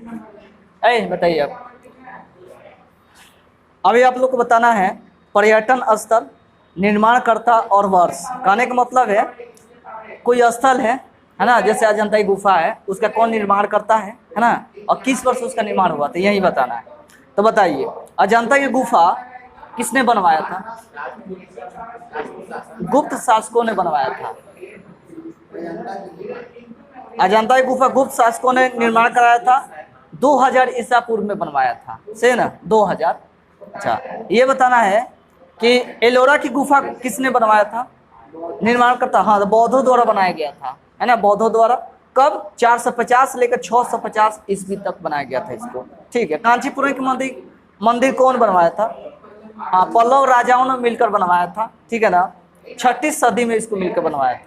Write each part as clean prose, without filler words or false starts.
बताइए आप। अभी आप लोग को बताना है पर्यटन स्थल, निर्माणकर्ता और वर्ष। कहने का मतलब है कोई स्थल है ना, जैसे अजंता की गुफा है, उसका कौन निर्माण करता है ना, और किस वर्ष उसका निर्माण हुआ था, यही बताना है। तो बताइए अजंता की गुफा किसने बनवाया था? गुप्त शासकों ने बनवाया था। अजंता की गुफा गुप्त शासकों ने निर्माण कराया था। 2000 ईसा पूर्व में बनवाया था, सही ना, 2000। अच्छा, ये बताना है कि एलोरा की गुफा किसने बनवाया था, निर्माण करता? हाँ, तो बौद्धों द्वारा बनाया गया था, है ना, बौद्धों द्वारा। कब? 450 लेकर 650 ईस्वी तक बनाया गया था इसको। ठीक है। कांचीपुरम की मंदिर कौन बनवाया था? हाँ, पल्लव राजाओं ने मिलकर बनवाया था, ठीक है ना, 6ठी सदी में इसको मिलकर बनवाया था।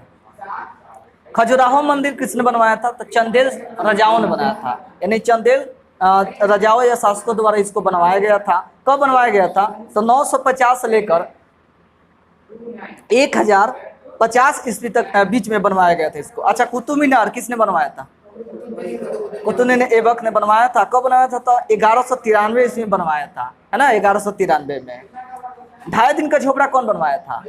खजुराहो मंदिर किसने बनवाया था? तो चंदेल राजाओं ने बनाया था, यानी चंदेल राजाओं या शासकों द्वारा इसको बनवाया गया था। कब बनवाया गया था? तो 950 से लेकर 1050 ईस्वी तक बीच में बनवाया गया था इसको। अच्छा, कुतुब मीनार किसने बनवाया था? कुतुब ऐबक ने बनवाया था। कब बनवाया था? तो 1193 ईस्वी में बनवाया था, है ना, 1193 में। 2.5 दिन का झोपड़ा कौन बनवाया था?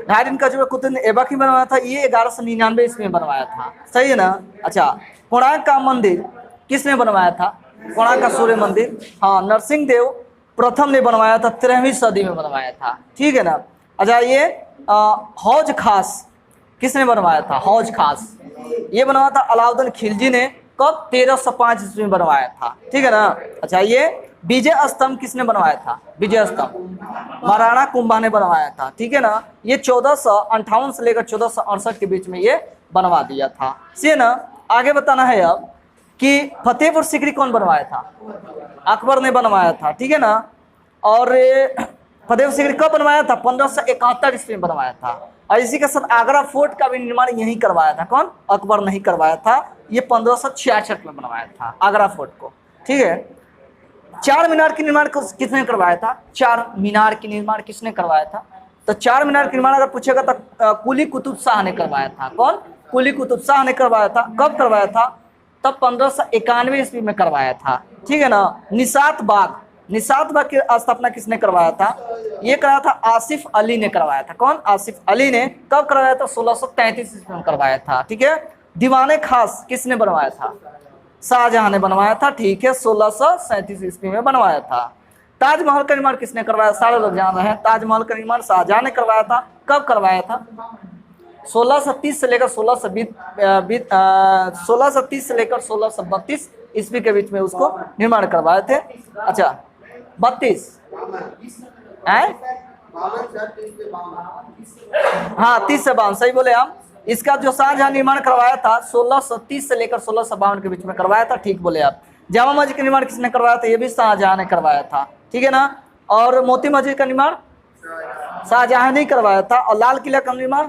2.5 दिन का झोपड़ा कुतुब ऐबक ही बनवाया था, ये 1199 ईस्वी में बनवाया था, सही है ना। अच्छा, कोणार्क का मंदिर किसने बनवाया था? कोणार्क का सूर्य मंदिर, हाँ, नरसिंह देव प्रथम ने बनवाया था, 13वीं सदी में बनवाया था, ठीक है ना। अच्छा, ये हौज खास किसने बनवाया था? हौज खास ये बनवाया था अलाउद्दीन खिलजी ने। कब? 1305 ईस्वी में बनवाया था, ठीक है ना। अच्छा, ये विजय स्तंभ किसने बनवाया था? विजय स्तंभ महाराणा कुंभा ने बनवाया था, ठीक है ना। ये 1458 से लेकर 1468 के बीच में ये बनवा दिया था, सही ना। आगे बताना है अब कि फतेहपुर सीकरी कौन बनवाया था? अकबर ने बनवाया था, ठीक है ना। और फतेहपुर सीकरी कब बनवाया था? 1571 ईस्वी में बनवाया था। और इसी के साथ आगरा फोर्ट का भी निर्माण यही करवाया था। कौन? अकबर नहीं करवाया था, ये 1566 में बनवाया था आगरा फोर्ट को, ठीक है। 4 मीनार के निर्माण किसने करवाया था? 4 मीनार के निर्माण किसने करवाया था? तो 4 मीनार के निर्माण अगर पूछेगा तो कुली कुतुब शाह ने करवाया था। कौन? कुली कुतुब शाह ने करवाया था। कब करवाया था? तब 1591 ईस्वी में करवाया था, ठीक है ना। निशात बाग की स्थापना किसने करवाया था? ये कराया था आसिफ अली ने करवाया था। कौन? आसिफ अली ने। कब करवाया था? 1633 ईस्वी में करवाया था, ठीक है। दीवाने खास किसने बनवाया था? शाहजहां ने बनवाया था, ठीक है, 1637 ईस्वी में बनवाया था। ताजमहल का निर्माण किसने करवाया? सारे लोग जान रहे हैं, ताजमहल का निर्माण शाहजहां ने करवाया था। कब करवाया था? 1630 से लेकर 1630 से लेकर 1632 ईस्वी के बीच में उसको निर्माण करवाए थे। अच्छा, 32 है, हाँ, 30 से 52, सही बोले आप। इसका जो शाहजहां निर्माण करवाया था 1630 से लेकर 1652 के बीच में करवाया था, ठीक बोले आप। जामा मस्जिद का निर्माण किसने करवाया था? ये भी शाहजहां ने करवाया था, ठीक है ना। और मोती मस्जिद का निर्माण शाहजहां ने करवाया था। और लाल किला का निर्माण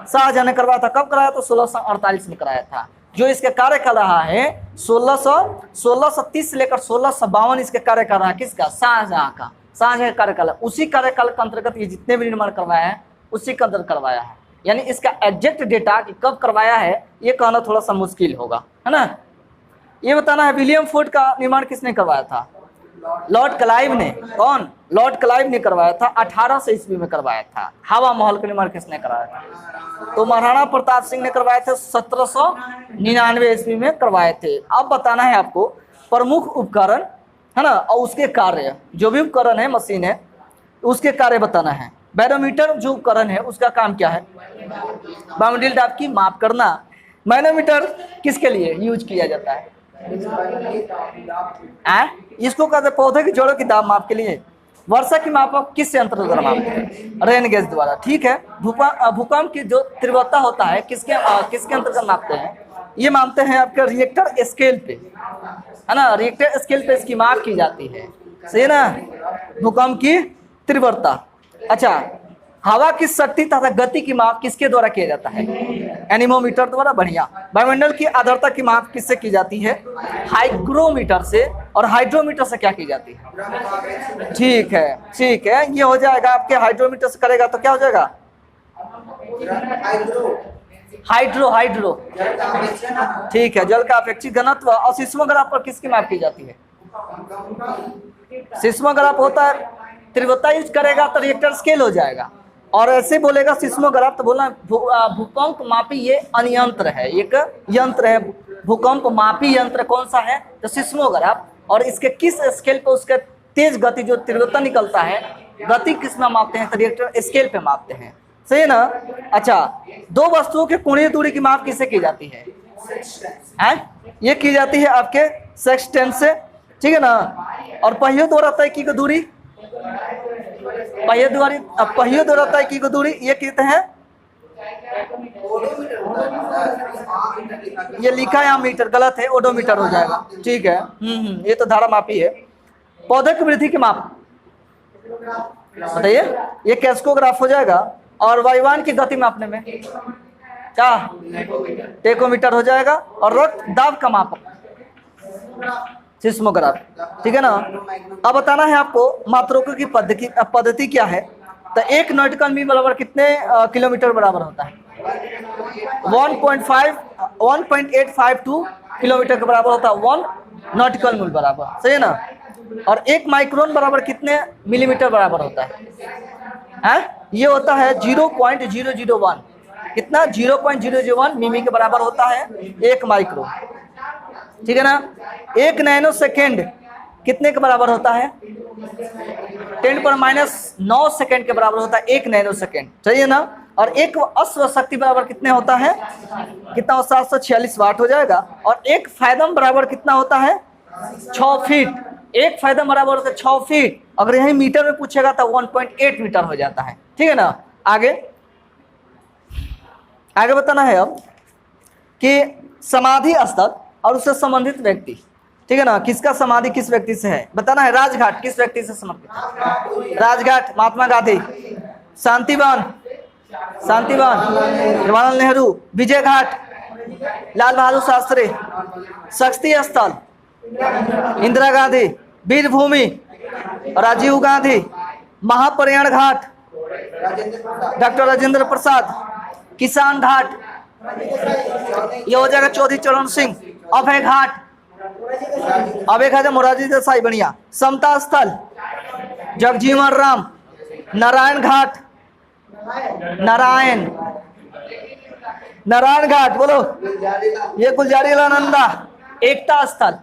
शाहजहां ने करवाया था। कब कराया था? 1648 में कराया था। जो इसके कार्यकाल रहा है 1630 से लेकर 1652 इसके कार्यकाल रहा, किसका? शाहजहां का। शाहजहां का कार्यकाल, उसी कार्यकाल के अंतर्गत ये जितने भी निर्माण करवाया है उसी के अंतर्गत करवाया है। यानी इसका एग्जैक्ट डेटा कि कब करवाया है ये कहना थोड़ा सा मुश्किल होगा, है ना। ये बताना है विलियम फोर्ट का निर्माण किसने करवाया था? लॉर्ड क्लाइव ने। कौन? लॉर्ड क्लाइव ने करवाया था, 1800 ईस्वी में करवाया था। हवा महल का निर्माण किसने कराया था? तो महाराणा प्रताप सिंह ने करवाए थे, 1799 ईस्वी में करवाए थे। अब बताना है आपको प्रमुख उपकरण, है ना, और उसके कार्य, जो भी उपकरण है, मशीन है, उसके कार्य बताना है। बैरोमीटर जो उपकरण है उसका काम क्या है? बायोमीटर दाब की माप करना। मैनोमीटर किसके लिए यूज किया जाता है? इसको कहते पौधे की जड़ों की दाब माप के लिए। वर्षा की माप किस यंत्र द्वारा मापते हैं? रेन गेज द्वारा, ठीक है। भूकंप की जो तीव्रता होता है किसके अंतर्गत मापते हैं? ये मानते हैं आपके रिएक्टर स्केल पे, है ना, रिएक्टर स्केल पे इसकी माप की जाती है, सही है ना, भूकंप की तीव्रता। अच्छा, हवा की शक्ति तथा गति की माप किसके द्वारा किया जाता है? एनीमोमीटर द्वारा, बढ़िया। वायुमंडल की आर्द्रता की माप किससे की जाती है? हाइग्रोमीटर से। और हाइड्रोमीटर से क्या की जाती है? ठीक है, ठीक है, ये हो जाएगा आपके। हाइड्रोमीटर से करेगा तो क्या हो जाएगा? हाइड्रो हाइड्रो, ठीक है, जल का अपेक्षित घनत्व। और सिस्मोग्राफ पर किसकी माप की जाती है? सिस्मोग्राफ होता है, तीव्रता यूज करेगा तो रिएक्टर स्केल हो जाएगा, और ऐसे बोलेगा सिस्मोग्राफ तो बोलना भूकंप मापी ये अनियंत्र है, एक यंत्र है। भूकंप मापी यंत्र कौन सा है? तो सिस्मोग्राफ। और इसके किस स्केल पे उसके तेज गति जो तीव्रता निकलता है, गति किस में मापते हैं? तो रिएक्टर स्केल पे मापते हैं, सही है ना। अच्छा, दो वस्तुओं के कोणीय दूरी की माप किससे की जाती है? ये की जाती है आपके सेक्सटेंट से, ठीक है ना। और पहियों द्वारा तय की गई दूरी, पहियों द्वारा तय की गई दूरी ये कहते हैं, ये लिखा है यहाँ मीटर, गलत है, ओडोमीटर हो जाएगा, ठीक है। ये तो धारा मापी है। पौधे की वृद्धि की माप बताइए, ये कैस्कोग्राफ हो जाएगा। और वायुयान की गति मापने में क्या? टेकोमीटर हो जाएगा। और रक्त दाब का माप सिस्मोग्राफ, ठीक है ना। अब बताना है आपको मात्रकों की पद्धति क्या है। तो एक नॉटिकल मील बराबर कितने किलोमीटर बराबर होता है? 1.852 किलोमीटर के बराबर होता है 1 नॉटिकल मील बराबर, सही है ना। और एक माइक्रोन बराबर कितने मिलीमीटर बराबर होता है? ये होता है 0.001, कितना? 0.001 मिमी के बराबर होता है एक माइक्रोन, ठीक है ना। एक नैनो सेकेंड कितने के बराबर होता है? 10⁻⁹ सेकेंड के बराबर होता है एक नैनो सेकेंड, सही है ना। और एक अश्व शक्ति बराबर कितने होता है? कितना? 746 वाट हो जाएगा। और एक फैदम बराबर कितना होता है? 6 फीट। एक फैदम बराबर होता है 6 फीट। अगर यही मीटर में पूछेगा तो 1.8 मीटर हो जाता है, ठीक है ना। आगे बताना है अब कि समाधि स्थल और उससे संबंधित व्यक्ति, ठीक है ना। किसका समाधि किस व्यक्ति से है बताना है। राजघाट किस व्यक्ति से समर्पित है? राजघाट महात्मा गांधी। शांतिवन जवाहरलाल नेहरू। विजय घाट लाल बहादुर शास्त्री। शक्ति स्थल इंदिरा गांधी। वीरभूमि राजीव गांधी। महापर्याण घाट डॉक्टर राजेंद्र प्रसाद। किसान घाट ये हो जाएगा चौधरी चरण सिंह। अभय घाट मोरारजी देसाई, बढ़िया। समता स्थल जगजीवन राम। नारायण घाट नारायण घाट बोलो, ये गुलजारी लाल नंदा। एकता स्थल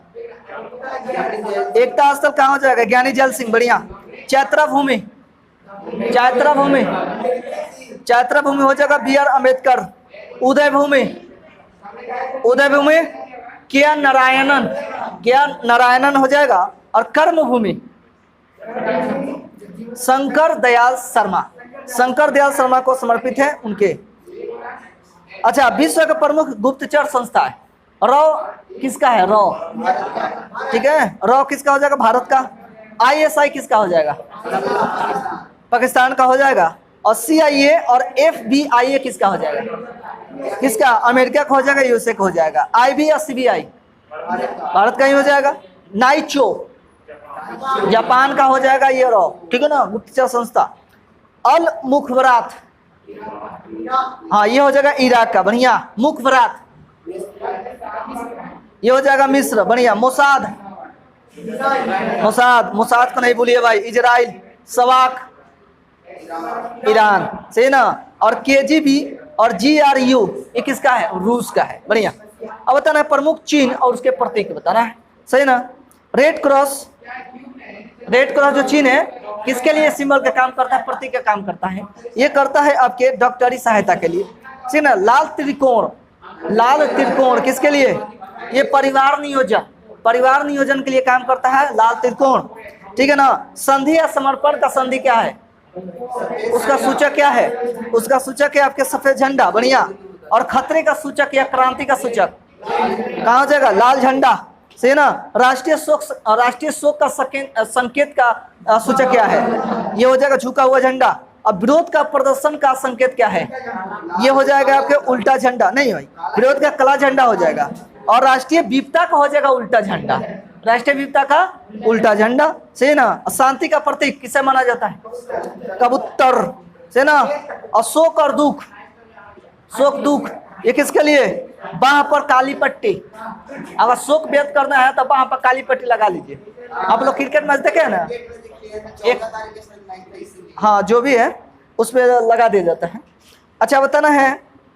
कहाँ हो जाएगा? ज्ञानी जैल सिंह, बढ़िया। चैत्रा भूमि हो जाएगा BR अम्बेडकर। उदय भूमि क्या नारायणन हो जाएगा। और कर्म भूमि शंकर दयाल शर्मा को समर्पित है उनके। अच्छा, विश्व का प्रमुख गुप्तचर संस्था है रॉ किसका है? रॉ, ठीक है। रॉ किसका हो जाएगा? भारत का। ISI किसका हो जाएगा? पाकिस्तान का हो जाएगा। और CIA और FBI किसका हो जाएगा? किसका? अमेरिका का हो जाएगा, USA का हो जाएगा। IB और CBI भारत का ही हो जाएगा। नाइचो जापान का हो जाएगा, ये रॉ, ठीक है ना, गुप्तचर संस्था। अल मुखबरात, हाँ ये हो जाएगा इराक का, बढ़िया। मुखबरात ये हो जाएगा मिस्र, बढ़िया। मोसाद को नहीं भूलिए भाई। इजराइल। सवाक ईरान, सही ना। और KGB और GRU ये किसका है? रूस का है, बढ़िया। अब बताना है प्रमुख चिन्ह और उसके प्रतीक बताना है, सही ना। रेड क्रॉस जो चिन्ह है किसके लिए सिंबल का काम करता है? प्रतीक का काम करता है। ये करता है आपके डॉक्टरी सहायता के लिए, ठीक ना। लाल त्रिकोण किसके लिए? ये परिवार नियोजन के लिए काम करता है लाल त्रिकोण, ठीक है ना। संधि या समर्पण का संधि क्या है? उसका सूचक क्या है? उसका सूचक है आपके सफेद झंडा, बढ़िया। और खतरे का सूचक या क्रांति का सूचक कहाँ हो जाएगा? लाल झंडा, सही ना। राष्ट्रीय शोक का संकेत का सूचक क्या है? ये हो जाएगा झुका हुआ झंडा। अब विरोध का प्रदर्शन का संकेत क्या है? ये हो जाएगा आपके उल्टा झंडा, नहीं भाई, विरोध का कला झंडा हो जाएगा। और राष्ट्रीय विविधता का हो जाएगा उल्टा झंडा, राष्ट्रीय विविधता का उल्टा झंडा, सही ना। शांति का प्रतीक किसे माना जाता है? कबूतर, सही ना। और शोक और दुख ये किसके लिए? बाह पर काली पट्टी। अगर शोक व्यक्त करना है तो बाह पर काली पट्टी लगा लीजिए। आप लोग क्रिकेट मैच देखे हैं ना, एक, हाँ जो भी है उस पर लगा दिया जाता है। अच्छा बताना है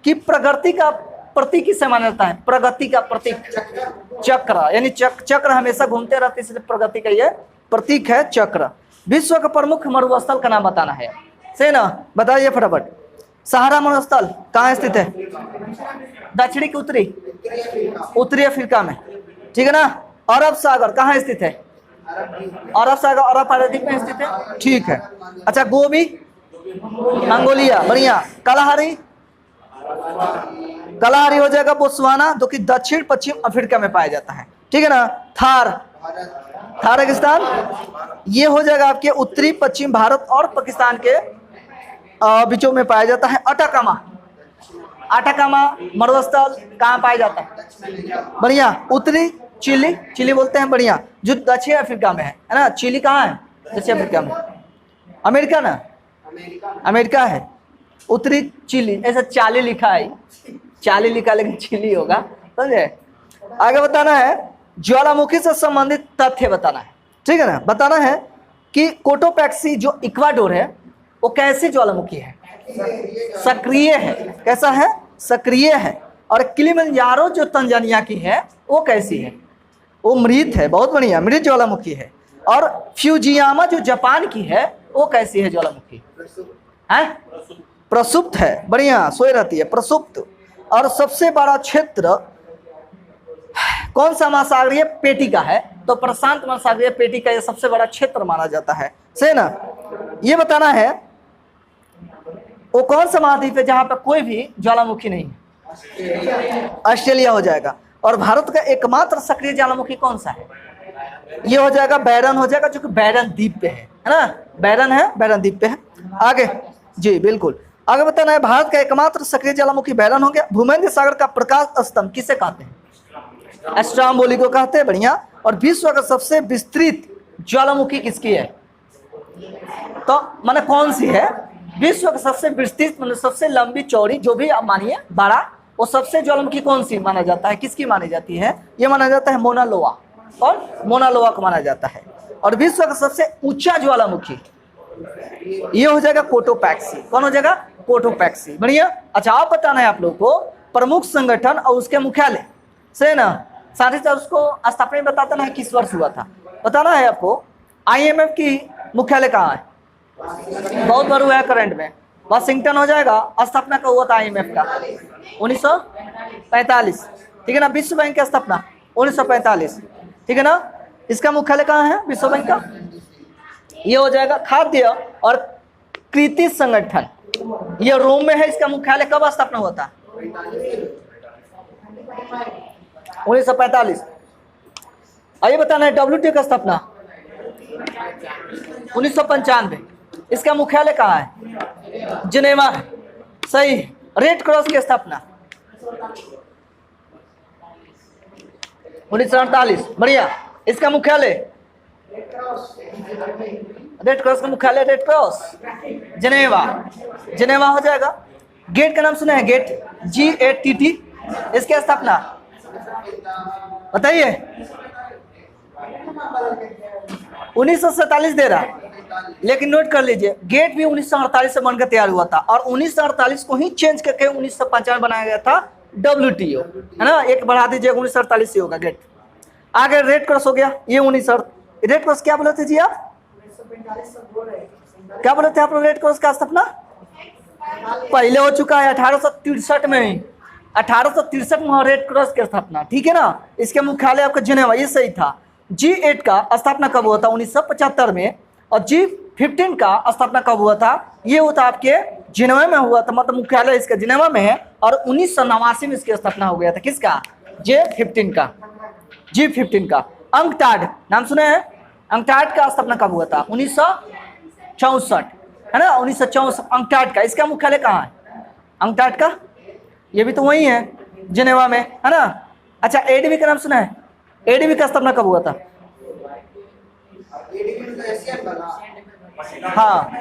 कि प्रगति का प्रतीक किसे माना जाता है? प्रगति का प्रतीक चक्र, यानी चक्र हमेशा घूमते रहते, इसलिए प्रगति का ये प्रतीक है चक्र। विश्व का प्रमुख मरुस्थल का नाम बताना है, सही ना? बताइए फटाफट। सहारा मरुस्थल कहाँ स्थित है? दक्षिणी की उत्तरी? उत्तरी अफ्रीका में, ठीक है ना। अरब सागर कहाँ स्थित है? अरब सागर अरब प्रायद्वीप में स्थित है, ठीक है। अच्छा गोबी मंगोलिया, बढ़िया। कलाहारी, कलाहारी हो जाएगा बोत्सवाना, जो कि दक्षिण पश्चिम अफ्रीका में पाया जाता है, ठीक है ना। थार, थारकिस्तान, ये हो जाएगा आपके उत्तरी पश्चिम भारत और पाकिस्तान के बीचों में पाया जाता है। अटाकामा, अटाकामा मरुस्थल कहाँ पाया जाता है? बढ़िया। उत्तरी चिली, चिली बोलते हैं, बढ़िया, जो दक्षिण अफ्रीका में है ना। चिली कहाँ है? दक्षिण अफ्रीका में। अमेरिका ना, अमेरिका है। उत्तरी चिली, ऐसा चाली लिखा है, चाली लिखा लेकिन चिली होगा, समझे। आगे बताना है ज्वालामुखी से संबंधित तथ्य बताना है, ठीक है ना। बताना है कि कोटोपैक्सी जो इक्वाडोर है वो कैसी ज्वालामुखी है? सक्रिय है। कैसा है? सक्रिय है। और किलिमंजारो जो तंजानिया की है वो कैसी है? वो मृत है, बहुत बढ़िया, मृत ज्वालामुखी है। और फ्यूजियामा जो जापान की है वो कैसी है ज्वालामुखी? है प्रसुप्त है, बढ़िया, सोए रहती है, प्रसुप्त। और सबसे बड़ा क्षेत्र कौन सा महासागरीय पेटी का है? तो प्रशांत महासागरीय पेटी का ये सबसे बड़ा क्षेत्र माना जाता है, सही ना। ये बताना है वो कौन सा महाद्वीप है जहां पर कोई भी ज्वालामुखी नहीं है? ऑस्ट्रेलिया हो जाएगा। और भारत का एकमात्र सक्रिय ज्वालामुखी कौन सा है? ये हो जाएगा बैरन, हो जाएगा, जो कि बैरन द्वीप पे है ना। बैरन है, बैरन द्वीप पे है। आगे जी बिल्कुल, आगे बताना है भारत का एकमात्र सक्रिय ज्वालामुखी बैरन हो गया। भूमध्य सागर का प्रकाश स्तंभ किसे कहते हैं? एस्ट्रोम्बोली को कहते हैं, बढ़िया। और विश्व का सबसे विस्तृत ज्वालामुखी किसकी है? तो माने कौन सी है? विश्व का सबसे विस्तृत मतलब सबसे लंबी चौड़ी, जो भी आप मानिए बड़ा, वो सबसे ज्वालामुखी कौन सी माना जाता है? किसकी मानी जाती है? ये माना जाता है मोना लोआ। और मोना लोआ को माना जाता है। और विश्व का सबसे ऊंचा ज्वालामुखी ये हो जाएगा कोटोपैक्सी। कौन हो जाएगा? कोटोपैक्सी, बढ़िया। अच्छा आप बताना है आप लोगों को प्रमुख संगठन और उसके मुख्यालय, सही ना। साथ ही साथ उसको स्थापना बताता ना किस वर्ष हुआ था, बताना है आपको। IMF की मुख्यालय कहाँ है? बहुत बार हुआ है करंट में, वाशिंगटन हो जाएगा। स्थापना का हुआ था IMF का 1945, ठीक है ना। विश्व बैंक की स्थापना 1945, ठीक है ना। इसका मुख्यालय कहाँ है विश्व बैंक का? ये हो जाएगा खाद्य और कृषि संगठन, ये रोम में है। इसका मुख्यालय कब स्थापना हुआ था? 1945। आइए बताना है WTO का स्थापना 1995। इसका मुख्यालय कहाँ है? जिनेवा, सही। रेड क्रॉस की स्थापना 1948, बढ़िया। इसका मुख्यालय, रेड क्रॉस का मुख्यालय रेड क्रॉस जिनेवा, जिनेवा हो जाएगा। गेट का नाम सुना है? गेट, GATT, इसकी स्थापना बताइए। 1947 दे रहा, लेकिन नोट कर लीजिए गेट भी 1948 से बनकर तैयार हुआ था। और 1948 को ही चेंज करके 1995 बनाया गया था WTO, है ना। एक बढ़ा दीजिए, 1948 से होगा गेट। आगे रेड क्रॉस हो गया, ये 19। रेड क्रॉस क्या बोले थे जी आप? क्या बोले थे आप? रेड क्रॉस का स्थापना पहले हो चुका है 1863 में। 1863 में रेड क्रॉस की स्थापना, ठीक है ना। इसके मुख्यालय आपका जिनेवा, ये सही था। G8 का स्थापना कब हुआ था? 1975 में। और G15 का स्थापना कब हुआ था? ये हुआ था आपके जिनेवा में हुआ था, मतलब मुख्यालय इसका जिनेवा में है। और 1989 में इसकी स्थापना हो गया था। किसका? G15 का, G15 का। अंकटाड नाम सुने हैं? अंकटाड का स्थापना कब हुआ था? 1964, है ना, 1964 अंकटाड का। इसका मुख्यालय कहाँ है? अंकटाड का, ये भी तो वही है जिनेवा में, है ना। अच्छा ADB का नाम सुना है? ADB का स्थापना कब हुआ था? हाँ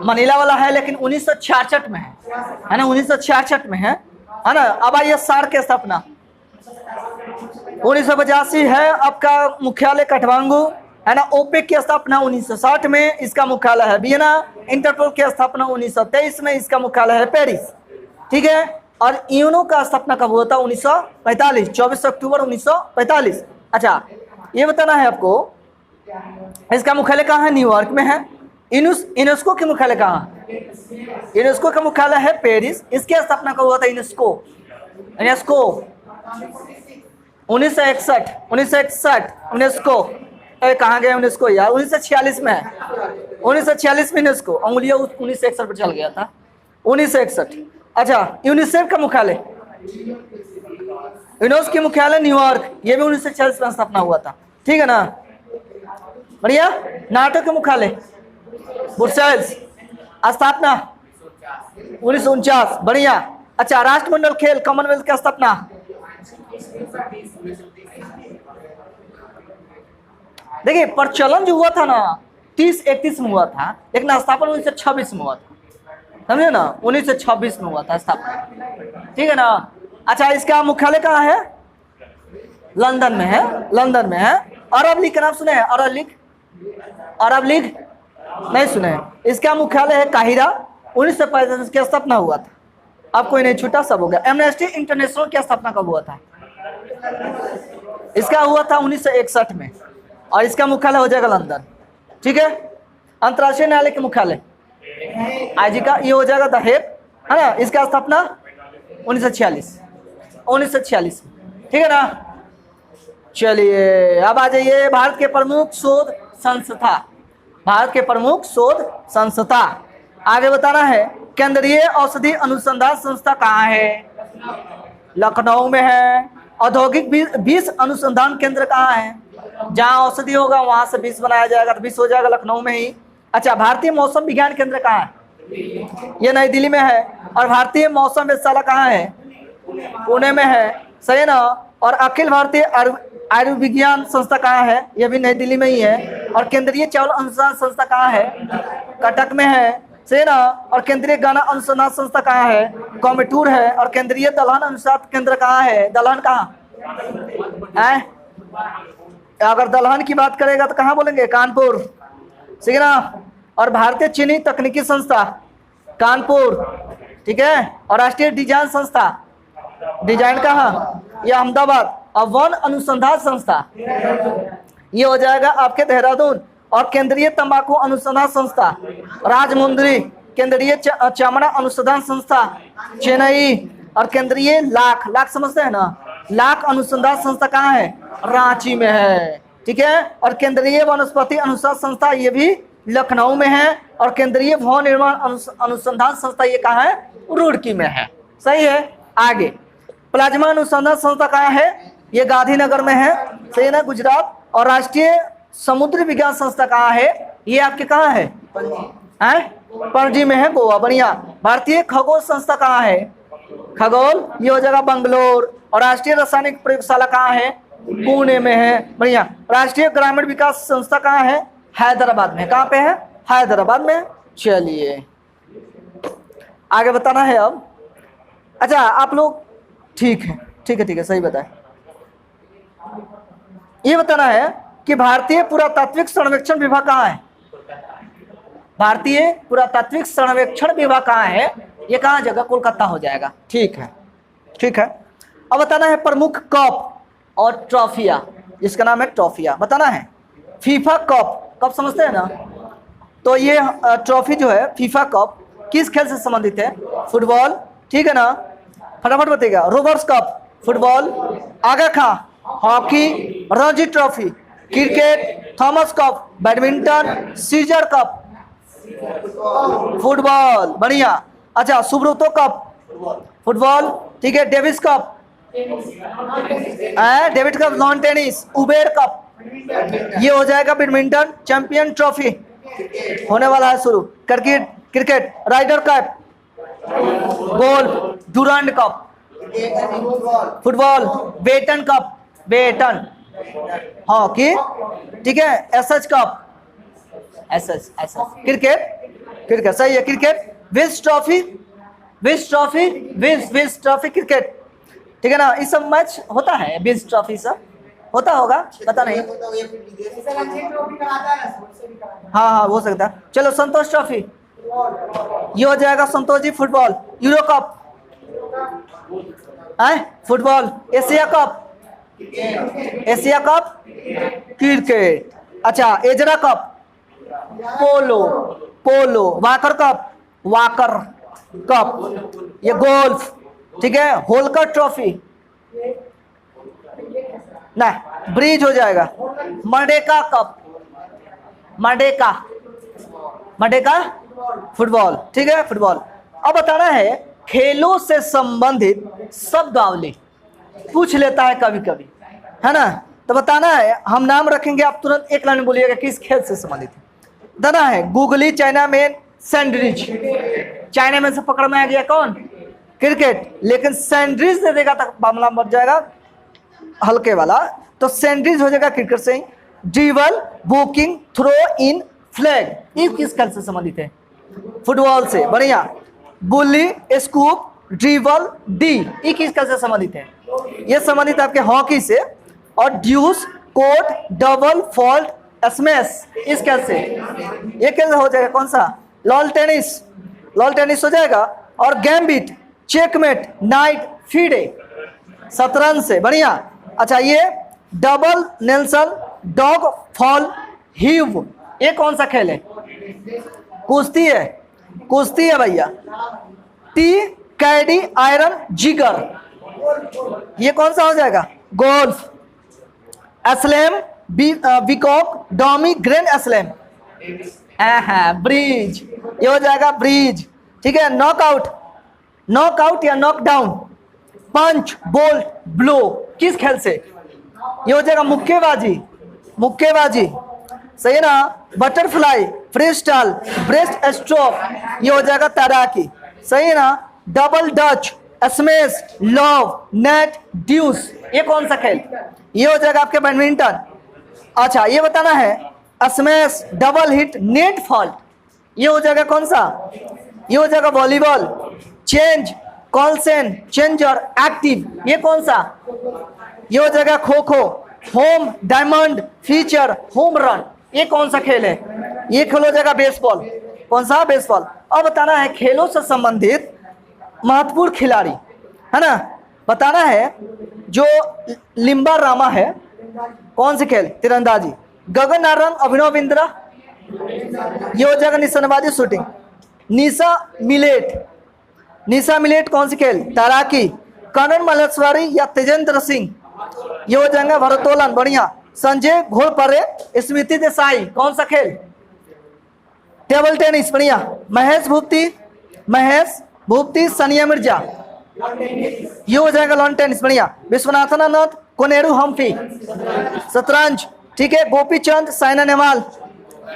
मनीला वाला है लेकिन 1966 में है ना, 1966 में है ना। अब आइए सार्क की स्थापना 1985 है आपका मुख्यालय काठमांडू है ना। ओपेक की स्थापना 1960 में, इसका मुख्यालय है वियना। इंटरपोल की स्थापना 1923 में, इसका मुख्यालय है पेरिस, ठीक है। और यूनो का स्थापना कब हुआ था? 1945, 24 अक्टूबर 1945। अच्छा ये बताना है आपको, इसका मुख्यालय कहाँ है? न्यूयॉर्क में है। यूनेस्को के मुख्यालय कहाँ है? यूनेस्को का मुख्यालय है पेरिस। इसकी स्थापना कब हुआ था? UNESCO 1961, 1961 UNESCO. कहाँ गया यूनेस्को यार? 1946 में है, 1946 में यूनेस्को। उंगलियां 1961 पर चल गया था, 1961। अच्छा यूनिसेफ का मुख्यालय, यूनेस्को के मुख्यालय न्यूयॉर्क, ये भी 1946 में स्थापना हुआ था, ठीक है ना, बढ़िया। नाटो के मुख्यालय ब्रुसेल्स, स्थापना 1949, बढ़िया। अच्छा राष्ट्रमंडल खेल कॉमनवेल्थ की स्थापना देखिए, प्रचलन जो हुआ था ना 30-31 में हुआ था, लेकिन स्थापना 1926 में हुआ था, समझे ना, 1926 में हुआ था स्थापना, ठीक है ना। अच्छा इसका मुख्यालय कहाँ है? लंदन में है, लंदन में है। अरब लीग का नाम सुने हैं? अरब लीग, अरब लीग नहीं सुने? इसका मुख्यालय है काहिरा। 1945 की स्थापना हुआ था। अब कोई नहीं छूटा, सब हो गया। एमनेस्टी इंटरनेशनल की स्थापना कब हुआ था? इसका हुआ था 1961 में, और इसका मुख्यालय हो जाएगा लंदन, ठीक है। अंतर्राष्ट्रीय न्यायालय के मुख्यालय आईजी का ये हो जाएगा द हेग, है ना। इसका स्थापना 1946, 1946, ठीक है ना। चलिए अब आ जाइए भारत के प्रमुख शोध संस्था, भारत के प्रमुख शोध संस्था। आगे बताना है केंद्रीय औषधि अनुसंधान संस्था कहाँ है? लखनऊ में है। औद्योगिक विष अनुसंधान केंद्र कहाँ है? जहाँ औषधि होगा वहां से विष बनाया जाएगा, तो विष हो जाएगा लखनऊ में ही। अच्छा भारतीय मौसम विज्ञान केंद्र कहाँ है? ये नई दिल्ली में है। और भारतीय मौसम वेधशाला कहाँ है? पुणे में है, सही है ना। और अखिल भारतीय आयुर्विज्ञान संस्था कहाँ है? ये भी नई दिल्ली में ही है। और केंद्रीय चावल अनुसंधान संस्था कहाँ है? कटक में है, सही है ना। और केंद्रीय गन्ना अनुसंधान संस्था कहाँ है? कोयम्बटूर है। और केंद्रीय दलहन अनुसंधान केंद्र कहाँ है? दलहन कहाँ है? अगर दलहन की बात करेगा तो कहाँ बोलेंगे? कानपुर, ठीक है ना। और भारतीय चीनी तकनीकी संस्था कानपुर, ठीक है। और राष्ट्रीय डिजाइन संस्था, डिजाइन कहाँ? ये अहमदाबाद। और वन अनुसंधान संस्था ये हो जाएगा आपके देहरादून। और केंद्रीय तंबाकू अनुसंधान संस्था राजमुंद्री। केंद्रीय चमड़ा अनुसंधान संस्था चेन्नई। और केंद्रीय लाख समझते हैं ना, लाख अनुसंधान संस्था कहाँ है? रांची में है, ठीक है। और केंद्रीय वनस्पति अनुसंधान संस्था ये भी लखनऊ में है। और केंद्रीय भवन निर्माण अनुसंधान संस्था ये कहाँ है? रुड़की में है, सही है। आगे प्लाज्मा अनुसंधान संस्था कहाँ है? ये गांधीनगर में है, सही है ना, गुजरात। और राष्ट्रीय समुद्री विज्ञान संस्था कहाँ है? ये आपके कहाँ है? पणजी में है, गोवा, बढ़िया। भारतीय खगोल संस्था कहाँ है? खगोल ये हो जाएगा बंगलोर। और राष्ट्रीय रासायनिक प्रयोगशाला कहाँ है? पुणे में है, बढ़िया। राष्ट्रीय ग्रामीण विकास संस्था कहाँ है? हैदराबाद में। कहाँ पे है? हैदराबाद में। चलिए आगे बताना है अब। अच्छा आप लोग ठीक है, ठीक है, ठीक है, सही बताए। ये बताना है कि भारतीय पुरातात्विक सर्वेक्षण विभाग कहाँ है? भारतीय पुरातात्विक सर्वेक्षण विभाग कहाँ है? ये कहाँ जगह? कोलकाता हो जाएगा, ठीक है, ठीक है। अब बताना है प्रमुख कप और ट्रॉफिया, जिसका नाम है ट्रॉफिया, बताना है। फीफा कप, कप समझते हैं ना, तो ये ट्रॉफी जो है फीफा कप किस खेल से संबंधित है? फुटबॉल, ठीक है ना, फटाफट बताइएगा। Rovers cup football, Aga Khan hockey, Ranji trophy cricket, Thomas cup badminton, Caesar cup football, बढ़िया। अच्छा सुब्रतो कप फुटबॉल, ठीक है। Davis cup, David cup lawn tennis, Uber cup ये हो जाएगा बैडमिंटन। चैंपियन ट्रॉफी होने वाला है शुरू। Cricket, cricket Ryder cup, golf Durand cup, football Beighton cup, Beighton, hockey, ठीक है। एसएच कप, ऐसा ऐसा क्रिकेट, क्रिकेट सही है। Cricket Wills trophy, Wills trophy, Wills trophy cricket, ठीक है ना। इस सब मैच होता है, विल्स ट्रॉफी सब होता होगा, पता नहीं। हाँ हाँ हो सकता है। चलो संतोष ट्रॉफी, ये हो जाएगा Santosh ji football. Euro cup है football. Asia cup, Asia cup cricket. अच्छा एजरा कप पोलो, पोलो। वाकर कप, वाकर कप ये गोल्फ, ठीक है। होलकर ट्रॉफी नहीं, ब्रिज हो जाएगा। Merdeka cup, Merdeka, Merdeka football, ठीक है फुटबॉल। अब बताना है खेलों से संबंधित शब्दावली, पूछ लेता है कभी कभी, है ना। तो बताना है, हम नाम रखेंगे, आप तुरंत एक लाइन में बोलिएगा किस खेल से संबंधित है। बताना है गूगली, चाइना मैन, सैंडरिच। चाइना मैन से पकड़ में आ गया कौन, क्रिकेट, लेकिन सैंडरिच दे देगा तो मामला बढ़ जाएगा हल्के वाला। तो सैंडरिच हो जाएगा क्रिकेट से ही। Dribble, booking, throw in, flag, ये किस खेल से संबंधित है, फुटबॉल से, बढ़िया। बुली, स्कूप, ड्रिबल, डी, ये किस खेल से संबंधित है, ये संबंधित आपके हॉकी से। और ड्यूस, कोट, डबल, फॉल्ट, स्मैश, इस खेल से। ये खेल हो जाएगा कौन सा, लॉन टेनिस, लॉन टेनिस हो जाएगा। और गैम्बिट, चेकमेट, नाइट, फीडे, शतरंज से, बढ़िया। अच्छा ये double, Nelson, dog, fall, heave, ये कौन सा खेल है, कुश्ती है, कुश्ती है भैया। टी, कैडी, आयरन, जिगर, ये कौन सा हो जाएगा, गोल्फ। एस्लेम, विकॉक, डॉमी, ग्रैंड एस्लेम, ब्रिज, ये हो जाएगा ब्रिज, ठीक है। नॉकआउट, नॉकआउट या नॉकडाउन, पंच, बोल्ट, ब्लो, किस खेल से, ये हो जाएगा मुक्केबाजी, मुक्केबाजी, सही है ना। Butterfly, freestyle, breaststroke, ये हो जाएगा तैराकी, सही है ना। Double Dutch, smash, love, net, deuce, ये कौन सा खेल, ये हो जाएगा आपके बैडमिंटन। अच्छा ये बताना है smash, double hit, net fault, ये हो जाएगा कौन सा, ये हो जाएगा वॉलीबॉल। चेंज, कॉल्सन, चेंजर, एक्टिव, ये कौन सा, ये हो जाएगा kho kho. Home, diamond, feature, home run, ये कौन सा खेल है, ये खेल हो जाएगा बेसबॉल, कौन सा, बेसबॉल। अब बताना है खेलों से संबंधित महत्वपूर्ण खिलाड़ी, है ना। बताना है जो लिम्बा रामा है, कौन से खेल, तीरंदाजी। गगन नारंग, अभिनव बिंद्रा, ये हो जाएगा निशानेबाजी, शूटिंग। निशा मिलेट, निशा मिलेट कौन सी खेल, तैराकी। करण मल्लेश्वरी या तेजेंद्र सिंह, ये हो जाएंगे भारोत्तोलन, बढ़िया। संजय घोड़परे, स्मृति देसाई, कौन सा खेल, टेबल टेनिस, बढ़िया। महेश भूपति, महेश भूपति, सानिया मिर्जा, ये हो जाएगा लॉन टेनिस, बढ़िया। विश्वनाथन आनंद, कोनेरू हम्फी, शतरंज, ठीक है। गोपी चंद, साइना नेहवाल,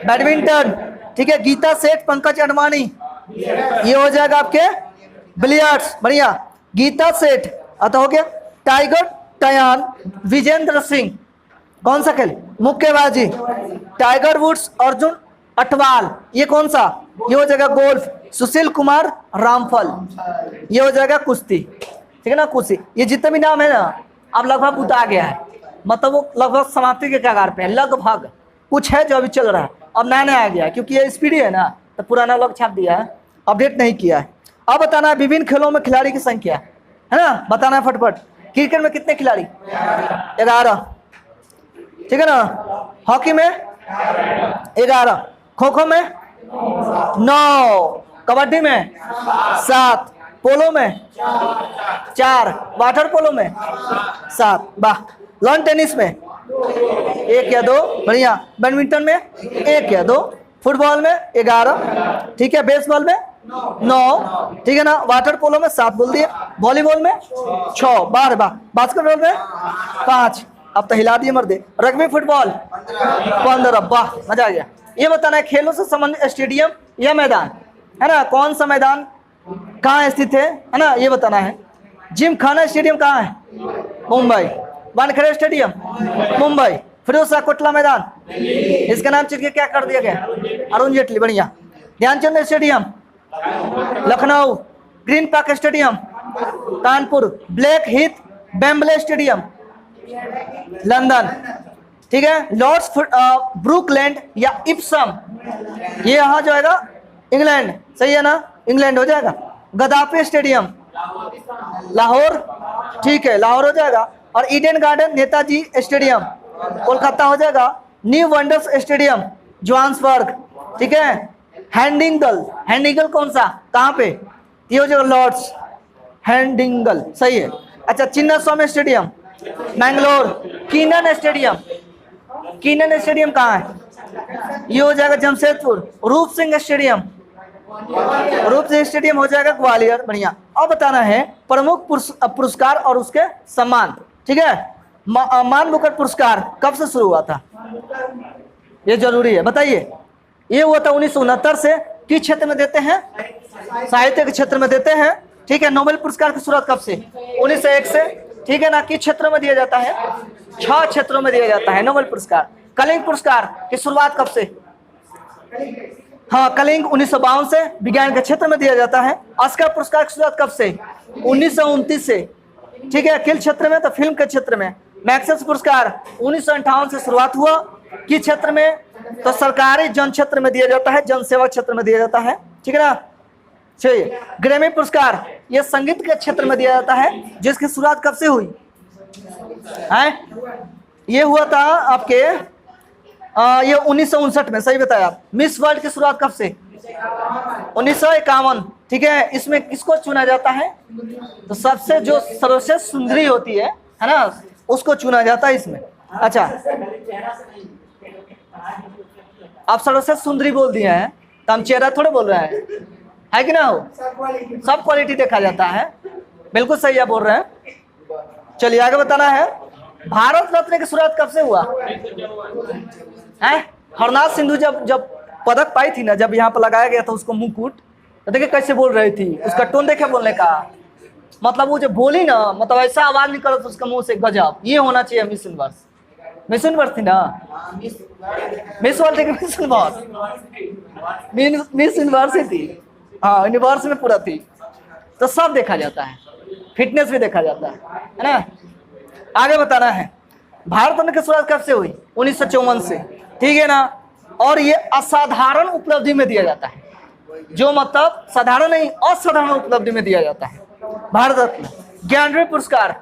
बैडमिंटन, ठीक है। गीता सेठ, पंकज अडवाणी, ये हो जाएगा आपके बिलियर्ड्स, बढ़िया। गीता सेठ, अतः हो गया। टाइगर टयान, विजेंद्र सिंह, कौन सा खेल, मुक्केबाजी। टाइगर वुड्स, अर्जुन अटवाल, ये कौन सा, ये हो जाएगा गोल्फ। सुशील कुमार रामफल, ये हो जाएगा कुश्ती, ठीक है ना, कुश्ती। ये जितने भी नाम है ना, अब लगभग उतार गया है, मतलब वो लगभग समाप्ति के कगार पे है, लगभग। कुछ है जो अभी चल रहा है, अब नया नया आ गया है, क्योंकि ये स्पीड है ना, तो पुराना लोग छाप दिया है, अपडेट नहीं किया है। अब बताना है विभिन्न खेलों में खिलाड़ी की संख्या, है ना, बताना है फटफट। क्रिकेट में कितने खिलाड़ी, 11, ठीक है ना। हॉकी में 11, खो खो में 9, कबड्डी में 7, पोलो में 4, वाटर पोलो में 7, वाह। लॉन टेनिस में 1 या 2, बढ़िया। बैडमिंटन में 1 या 2, फुटबॉल में 11, ठीक है। बेसबॉल में 9, ठीक है ना। वाटर पोलो में 7 बोल दिए। वॉलीबॉल में 6, 12, बास्केटबॉल में 5, अब तो हिला दिए मर्दे। रग्बी फुटबॉल 15, वाह मजा आ गया। ये बताना है खेलों से संबंधित स्टेडियम या मैदान, है ना, कौन सा मैदान कहाँ स्थित है ना, ये बताना है। जिम खाना स्टेडियम कहाँ है, मुंबई। वानखेड़े स्टेडियम, मुंबई। फिरोजशाह कोटला मैदान, इसका नाम चुन के क्या कर दिया गया? अरुण जेटली। बढ़िया। Dhyanchand stadium Lucknow, Green Park stadium Kanpur, Blackheath Wembley stadium London, ठीक है। लॉर्ड्स ब्रुकलैंड या इप्सम, ये यहाँ जो आएगा इंग्लैंड, सही है ना, इंग्लैंड हो जाएगा। गद्दाफी स्टेडियम लाहौर, ठीक है, लाहौर हो जाएगा। और Eden garden Netaji stadium Kolkata हो जाएगा। न्यू वंडर्स स्टेडियम जोहान्सबर्ग, ठीक है। हैंडिंगल, हैंडिंगल कौन सा, कहाँ पे? ये हो जाएगा लॉर्ड्स, हैंडिंगल, सही है। अच्छा, Chinnaswamy stadium Mangalore. Keenan stadium, Keenan stadium कहाँ है? ये हो जाएगा जमशेदपुर। रूप सिंह स्टेडियम, रूप सिंह स्टेडियम हो जाएगा ग्वालियर। बढ़िया। अब बताना है प्रमुख पुरस्कार और उसके सम्मान, ठीक है। मान बुकर पुरस्कार कब से शुरू हुआ था, ये जरूरी है, बताइए। ये हुआ था 1969 से। किस क्षेत्र में देते हैं? साहित्य के क्षेत्र में देते हैं, ठीक है। नोबेल पुरस्कार की शुरुआत कब से? 1901 से, ठीक है ना। किस क्षेत्र में दिया जाता है? 6 क्षेत्रों में दिया जाता है नोबेल पुरस्कार। कलिंग पुरस्कार की शुरुआत कब से? हाँ, कलिंग 1952 से, विज्ञान के क्षेत्र में दिया जाता है। ऑस्कर पुरस्कार की शुरुआत कब से? 1929 से, ठीक है। किस क्षेत्र में? तो फिल्म के क्षेत्र में। मैक्सेस पुरस्कार 1958 से शुरुआत हुआ। किस क्षेत्र में? तो सरकारी जन क्षेत्र में दिया जाता है, जन सेवा क्षेत्र में दिया जाता है, ठीक है ना। चलिए, ग्रैमी पुरस्कार ये संगीत के क्षेत्र में दिया जाता है, जिसकी शुरुआत कब से हुई है? ये हुआ था आपके ये 1959 में, सही बताया आप। मिस वर्ल्ड की शुरुआत कब से? 1951, ठीक है। इसमें किसको चुना जाता है? तो सबसे जो सर्वश्रेष्ठ सुंदरी होती है ना, उसको चुना जाता है इसमें। अच्छा, आप सर्वश्रेष्ठ सुंदरी बोल दिए हैं, तो हम चेहरा थोड़े बोल रहे हैं, है कि ना हो? सब क्वालिटी देखा जाता है, बिल्कुल सही आप बोल रहे हैं। चलिए आगे बताना है। भारत रत्न की शुरुआत कब से हुआ है? हरनाथ सिंधु जब पदक पाई थी ना, जब यहाँ पर लगाया गया था उसको मुकुट, तो देखिए कैसे बोल रही थी, उसका टोन देखे बोलने का, मतलब वो जो बोली ना, मतलब ऐसा आवाज निकल था उसका मुंह से, गजब। ये होना चाहिए मिस यूनिवर्स। मिस यूनिवर्स थी ना, मिस वर्ल्ड थी, मिस यूनिवर्स, मिस यूनिवर्स ही थी, हाँ, यूनिवर्स में पूरा थी। तो सब देखा जाता है, फिटनेस भी देखा जाता है ना। आगे बताना है, भारत रत्न की शुरुआत कब से हुई? 1954 से, ठीक है ना। और ये असाधारण उपलब्धि में दिया जाता है, जो मतलब साधारण नहीं, असाधारण उपलब्धि में दिया जाता है भारत रत्न। ज्ञानपीठ पुरस्कार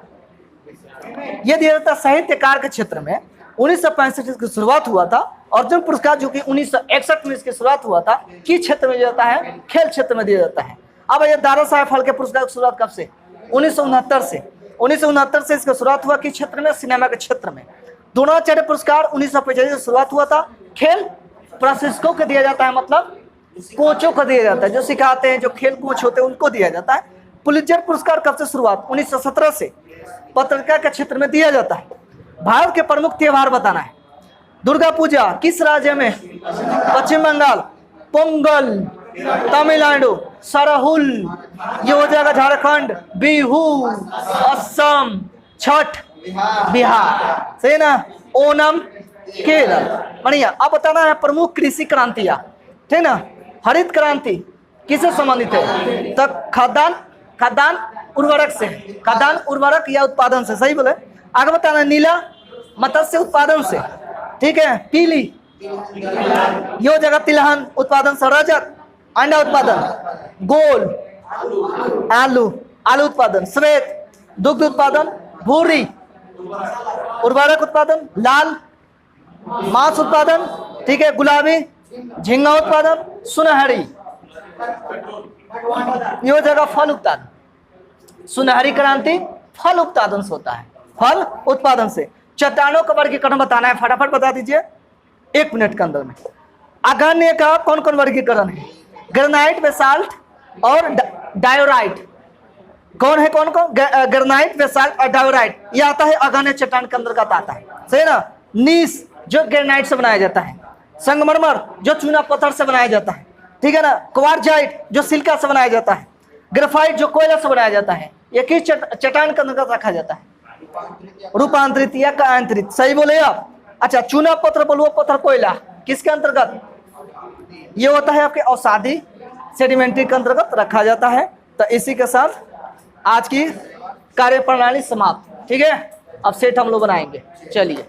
ये दिया जाता है साहित्यकार के क्षेत्र में। 1965 की शुरुआत हुआ था। अर्जुन पुरस्कार जो कि 1961 में इसकी शुरुआत हुआ था, किस क्षेत्र में दिया जाता है? खेल क्षेत्र में दिया जाता है। अब ये दादा साहेब फाल्के पुरस्कार की शुरुआत कब से? 1969 से। 1969 से इसका शुरुआत हुआ किस क्षेत्र में? सिनेमा के क्षेत्र में। द्रोणाचार्य पुरस्कार 1945 से शुरुआत हुआ था। खेल प्रशिक्षकों को दिया जाता है, मतलब कोचों को दिया जाता है, जो सिखाते हैं, जो खेल कोच होते हैं, उनको दिया जाता है। पुलित्जर पुरस्कार कब से शुरुआत? 1917 से। पत्रकारिता के क्षेत्र में दिया जाता है। भारत के प्रमुख त्योहार बताना है। दुर्गा पूजा किस राज्य में? पश्चिम बंगाल। पोंगल तमिलनाडु। सरहुल ये हो जाएगा झारखंड। बिहू असम। छठ बिहार, सही ना। ओणम केरल। बढ़िया। अब बताना है प्रमुख कृषि क्रांतियां, ठीक ना। हरित क्रांति किससे संबंधित है? तो खाद्यान्न उर्वरक से, खाद्यान्न उर्वरक या उत्पादन से, सही बोले। आगे बताना, नीला मत्स्य उत्पादन से, ठीक है। पीली ये हो जाएगा तिलहन उत्पादन से। रजत अंडा उत्पादन। गोल आलू उत्पादन। श्वेत दुग्ध उत्पादन। भूरी उर्वरक उत्पादन। लाल मांस उत्पादन, ठीक है। गुलाबी झींगा उत्पादन। सुनहरी ये हो जाएगा फल उत्पादन। सुनहरी क्रांति फल उत्पादन से होता है, फल उत्पादन से। चट्टानों का वर्गीकरण बताना है, फटाफट बता दीजिए 1 मिनट के अंदर में। अग्न्य का कौन कौन वर्गीकरण है? ग्रेनाइट, बेसाल्ट और डायोराइट। कौन है? कौन कौन? ग्रेनाइट, बेसाल्ट और डायोराइट। ये आता है अग्न्य चट्टान के अंदर का आता है, सही ना। नीस जो ग्रेनाइट से बनाया जाता है। संगमरमर जो चूना पत्थर से बनाया जाता है, ठीक है ना। क्वार्जाइट जो सिलिका से बनाया जाता है। ग्रेफाइट जो कोयला से बनाया जाता है। ये किस चट्टान के अंदर रखा जाता है? रूपांतरित या कायांतरित, सही बोले आप। अच्छा, चूना पत्थर, बलुआ पत्थर, कोयला किसके अंतर्गत? ये होता है आपके अवसादी सेडिमेंट्री के अंतर्गत रखा जाता है। तो इसी के साथ आज की कार्यप्रणाली समाप्त। ठीक है, अब सेट हम लोग बनाएंगे। चलिए।